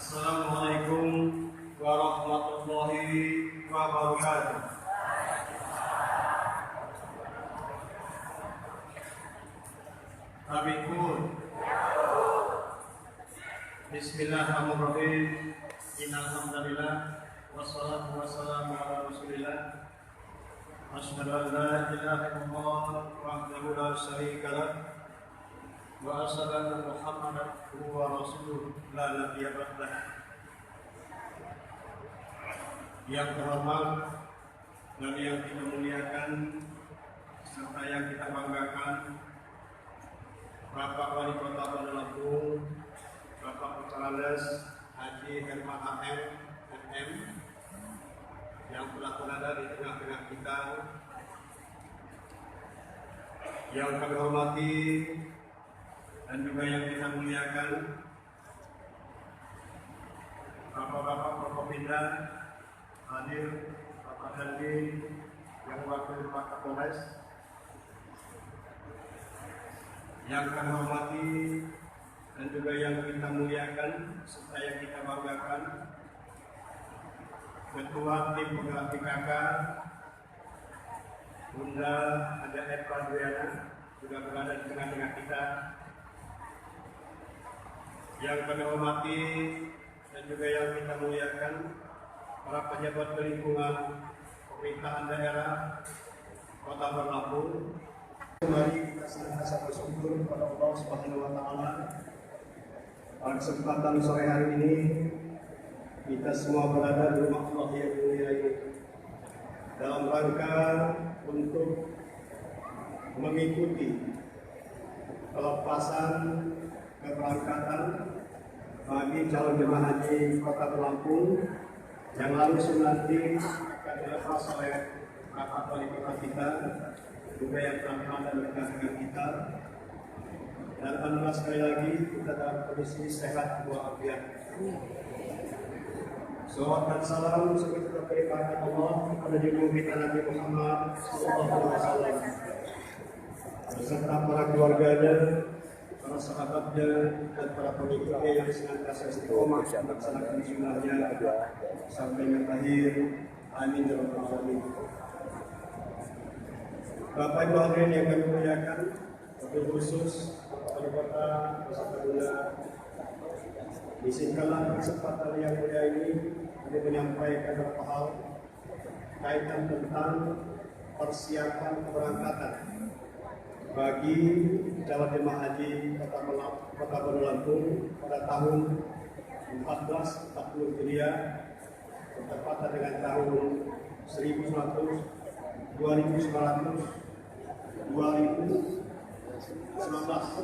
Assalamualaikum warahmatullahi wabarakatuh. Abikur. Bismillahirrahmanirrahim. Innalhamdulillah wassalatu wassalamu ala Rasulillah. Asyhadu an la ilaha illallah wahdahu la syarika lah wa asyhadu anna Muhammadan abduhu wa rasuluh la nabiyya ba'dah. Yang terhormat dan yang kita muliakan serta yang kita banggakan, Bapak Wali Kota Bandar Lampung, Bapak Kepala Haji Herman AM MM yang telah berada di tengah-tengah kita, yang kami hormati dan juga yang kita muliakan, Bapak-bapak Forkopimda hadir, Bapak Dandi yang wakil Pak Kapolres, yang kami hormati dan juga yang kita muliakan serta yang kita banggakan, Ketua Tim Penggerak PKK Bunda Ada Eva Duyana juga berada di tengah-tengah kita, yang kami hormati dan juga yang kita muliakan para pejabat lingkungan pemerintahan daerah Kota Bandar Lampung. Mari kita senantiasa bersyukur kepada Allah Subhanahu wa taala. Pada kesempatan sore hari ini kita semua berada di rumah Allah yang mulia ini dalam rangka untuk mengikuti pelepasan keberangkatan bagi calon jemaah haji Kota Lampung yang langsung nanti akan dilepas oleh Bapak Wali Kota kita, juga yang telah berada di tengah kita. Dan alhamdulillah sekali lagi kita dalam kondisi sehat walafiat. Salawat dan salam semoga tercurahkan Allah kepada junjungan kita Nabi Muhammad SAW beserta para keluarganya, para sahabatnya, dan para pengikutnya yang senantiasa istiqomah melaksanakan sunnahnya sampai akhir. Amin ya rabbal alamin. Bapak Ibu hadirin yang kami muliakan, wabil khusus Wali Kota beserta Bunda, izinkanlah kesempatan yang mulia ini untuk menyampaikan beberapa hal kaitan tentang persiapan keberangkatan bagi calon jemaah haji Kota Bandar Lampung pada tahun 1440 Hijriah bertepatan dengan tahun 1100 2019